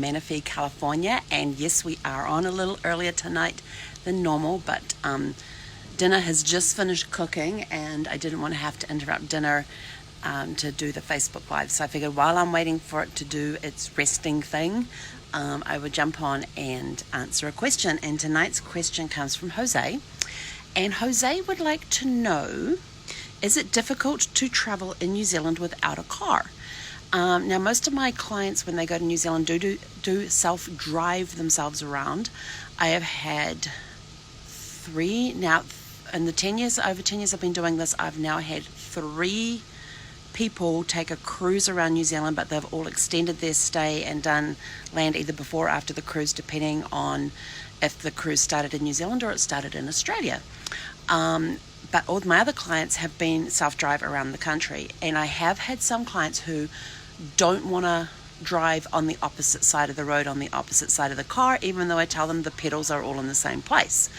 Menifee, California, and yes, we are on a little earlier tonight than normal, but dinner has just finished cooking, and I didn't want to have to interrupt dinner to do the Facebook Live, so I figured while I'm waiting for it to do its resting thing, I would jump on and answer a question. And tonight's question comes from Jose, and Jose would like to know, is it difficult to travel in New Zealand without a car? Now, most of my clients, when they go to New Zealand, do self-drive themselves around. I have had 3 now, in the over 10 years I've been doing this, I've now had 3 people take a cruise around New Zealand, but they've all extended their stay and done land either before or after the cruise, depending on if the cruise started in New Zealand or it started in Australia. But all my other clients have been self-drive around the country, and I have had some clients who don't want to drive on the opposite side of the road, on the opposite side of the car, even though I tell them the pedals are all in the same place.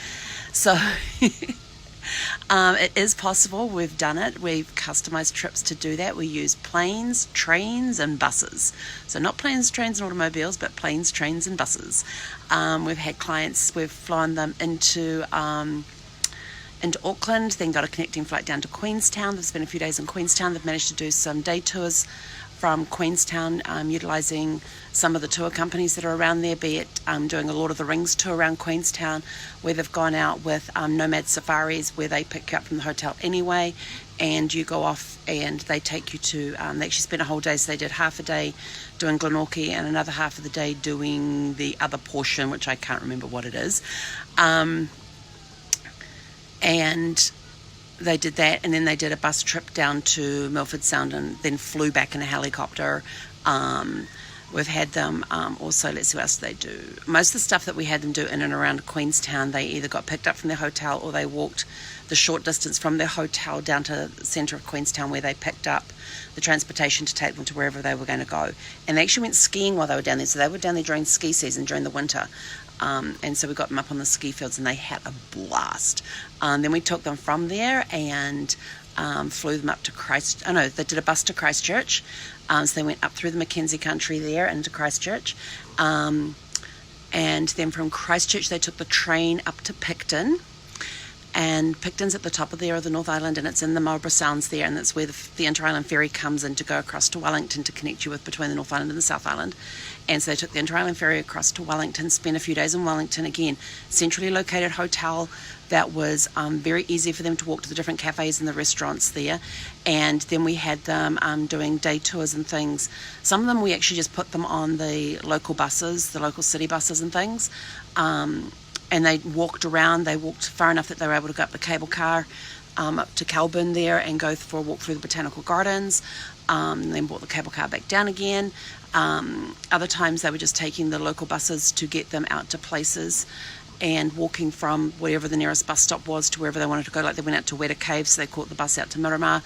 So it is possible. We've done it. We've customized trips to do that. We use planes, trains, and buses. So not planes, trains, and automobiles, but planes, trains, and buses. We've had clients, we've flown them into Auckland, then got a connecting flight down to Queenstown. They've spent a few days in Queenstown. They've managed to do some day tours from Queenstown, utilising some of the tour companies that are around there, be it doing a Lord of the Rings tour around Queenstown, where they've gone out with nomad safaris, where they pick you up from the hotel anyway, and you go off and they take you to, they actually spent a whole day, so they did half a day doing Glenorchy and another half of the day doing the other portion, which I can't remember what it is. And they did that, and then they did a bus trip down to Milford Sound and then flew back in a helicopter. We've had them also, let's see what else they do. Most of the stuff that we had them do in and around Queenstown, they either got picked up from their hotel or they walked the short distance from their hotel down to the centre of Queenstown, where they picked up the transportation to take them to wherever they were going to go. And they actually went skiing while they were down there, so they were down there during ski season, during the winter. And so we got them up on the ski fields and they had a blast. Then we took them from there and flew them up to they did a bus to Christchurch. So they went up through the Mackenzie country there into Christchurch. And then from Christchurch they took the train up to Picton. And Picton's at the top of the North Island, and it's in the Marlborough Sounds there, and that's where the Inter-Island ferry comes in to go across to Wellington to connect you with between the North Island and the South Island. And so they took the Inter-Island ferry across to Wellington, spent a few days in Wellington, again, centrally located hotel that was very easy for them to walk to the different cafes and the restaurants there. And then we had them doing day tours and things. Some of them we actually just put them on the local buses, the local city buses and things. And they walked around. They walked far enough that they were able to go up the cable car up to Kelburn there and go for a walk through the botanical gardens, then brought the cable car back down again. Other times they were just taking the local buses to get them out to places and walking from wherever the nearest bus stop was to wherever they wanted to go. Like they went out to Weta Caves, so they caught the bus out to Miramar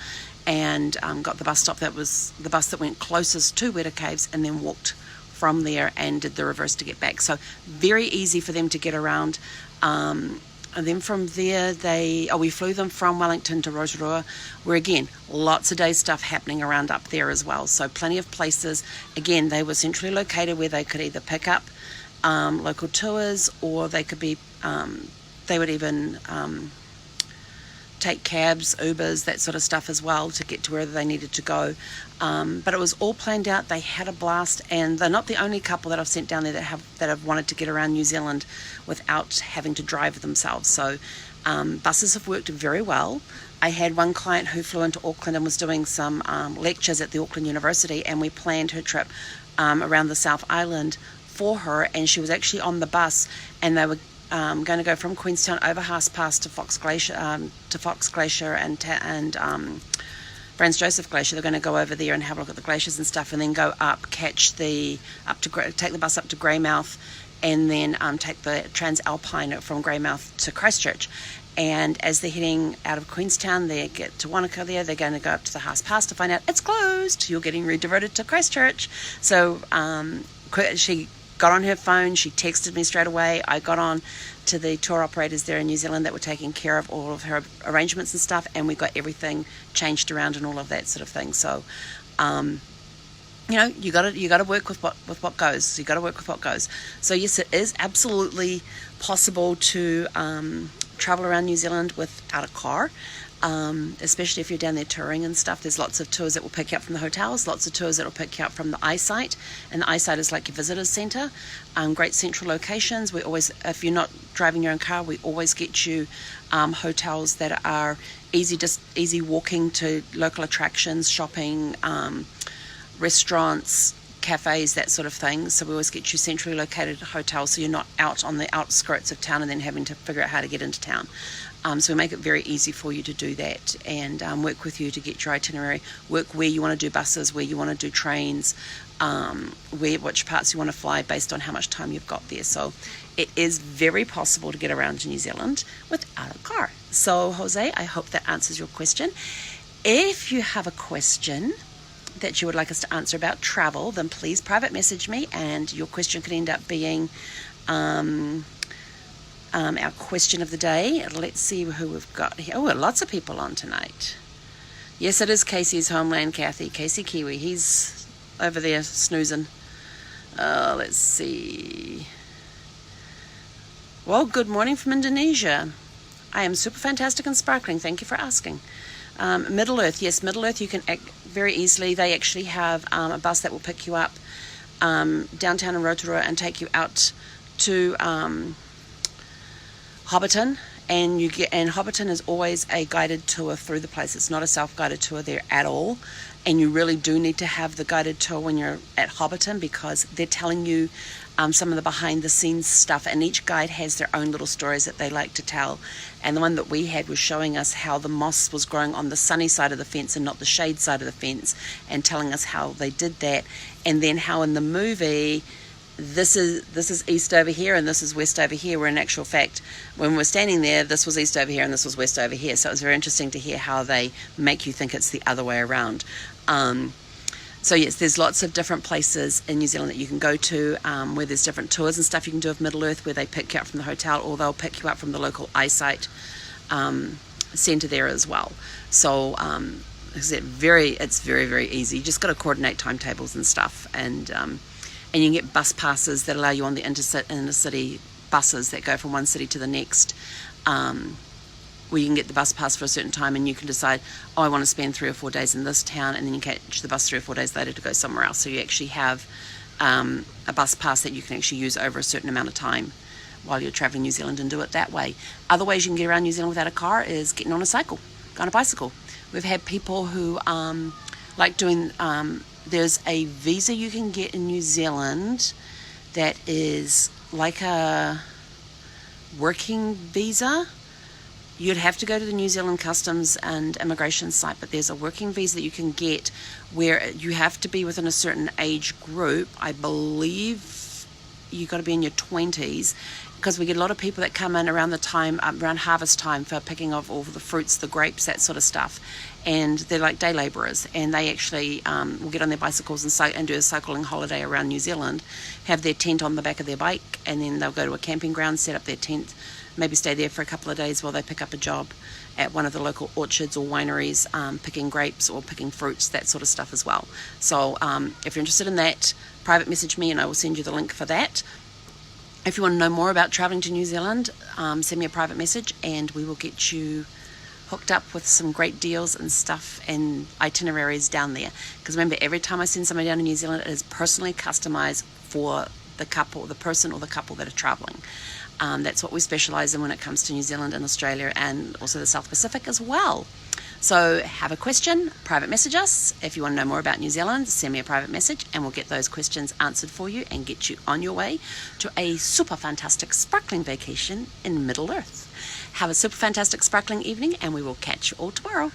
and got the bus stop that was the bus that went closest to Weta Caves, and then walked from there and did the reverse to get back. So very easy for them to get around. And then from there we flew them from Wellington to Rotorua, where again lots of day stuff happening around up there as well, so plenty of places. Again, they were centrally located where they could either pick up local tours, or they could be they would even take cabs, Ubers, that sort of stuff as well to get to wherever they needed to go. But it was all planned out. They had a blast, and they're not the only couple that I've sent down there that have wanted to get around New Zealand without having to drive themselves. So buses have worked very well. I had one client who flew into Auckland and was doing some lectures at the Auckland University, and we planned her trip around the South Island for her, and she was actually on the bus, and they were going to go from Queenstown over Haas Pass to Fox Glacier and Franz Joseph Glacier. They're going to go over there and have a look at the glaciers and stuff, and then go up, take the bus up to Greymouth, and then take the Transalpine from Greymouth to Christchurch. And as they're heading out of Queenstown, they get to Wanaka there, they're going to go up to the Haas Pass to find out it's closed. You're getting redirected to Christchurch. So she got on her phone, she texted me straight away. I got on to the tour operators there in New Zealand that were taking care of all of her arrangements and stuff, and we got everything changed around and all of that sort of thing. So you got to work with what goes. You got to work with what goes. So yes, it is absolutely possible to travel around New Zealand without a car, especially if you're down there touring and stuff. There's lots of tours that will pick you up from the hotels, lots of tours that will pick you up from the eyesight, and the eyesight is like your visitors centre. Great central locations. We always, if you're not driving your own car, we always get you hotels that are easy walking to local attractions, shopping, restaurants, cafes, that sort of thing. So we always get you centrally located hotels, so you're not out on the outskirts of town and then having to figure out how to get into town. So we make it very easy for you to do that, and work with you to get your itinerary, work where you want to do buses, where you want to do trains, which parts you want to fly based on how much time you've got there. So it is very possible to get around to New Zealand without a car. So Jose, I hope that answers your question. If you have a question that you would like us to answer about travel, then please private message me, and your question could end up being our question of the day. Let's see who we've got here. Oh, lots of people on tonight. Yes, it is Casey's homeland, Kathy. Casey Kiwi. He's over there snoozing. Let's see. Well, good morning from Indonesia. I am super fantastic and sparkling. Thank you for asking. Middle Earth. Yes, Middle Earth, you can very easily. They actually have a bus that will pick you up downtown in Rotorua and take you out to Hobbiton, and Hobbiton is always a guided tour through the place. It's not a self-guided tour there at all, and you really do need to have the guided tour when you're at Hobbiton, because they're telling you some of the behind-the-scenes stuff, and each guide has their own little stories that they like to tell. And the one that we had was showing us how the moss was growing on the sunny side of the fence and not the shade side of the fence, and telling us how they did that, and then how in the movie this is east over here and this is west over here, where in actual fact when we're standing there, this was east over here and this was west over here. So it was very interesting to hear how they make you think it's the other way around. So yes, there's lots of different places in New Zealand that you can go to, where there's different tours and stuff you can do of Middle Earth, where they pick you up from the hotel, or they'll pick you up from the local eyesight centre there as well. So it's very, very easy. You just got to coordinate timetables and stuff, and you can get bus passes that allow you on the intercity buses that go from one city to the next, where you can get the bus pass for a certain time, and you can decide, oh, I want to spend 3 or 4 days in this town, and then you catch the bus 3 or 4 days later to go somewhere else. So you actually have a bus pass that you can actually use over a certain amount of time while you're traveling New Zealand, and do it that way. Other ways you can get around New Zealand without a car is getting on a cycle, go on a bicycle. We've had people who like doing... there's a visa you can get in New Zealand that is like a working visa. You'd have to go to the New Zealand Customs and Immigration site, but there's a working visa that you can get where you have to be within a certain age group. I believe you've got to be in your 20s, because we get a lot of people that come in around harvest time for picking of all the fruits, the grapes, that sort of stuff. And they're like day labourers, and they actually will get on their bicycles and do a cycling holiday around New Zealand, have their tent on the back of their bike, and then they'll go to a camping ground, set up their tent, maybe stay there for a couple of days while they pick up a job at one of the local orchards or wineries, picking grapes or picking fruits, that sort of stuff as well. So if you're interested in that, private message me and I will send you the link for that. If you want to know more about traveling to New Zealand, send me a private message and we will get you hooked up with some great deals and stuff and itineraries down there. Because remember, every time I send somebody down to New Zealand, it is personally customized for the person or the couple that are traveling. That's what we specialize in when it comes to New Zealand and Australia, and also the South Pacific as well. So have a question, private message us. If you want to know more about New Zealand, send me a private message and we'll get those questions answered for you and get you on your way to a super fantastic sparkling vacation in Middle Earth. Have a super fantastic sparkling evening, and we will catch you all tomorrow.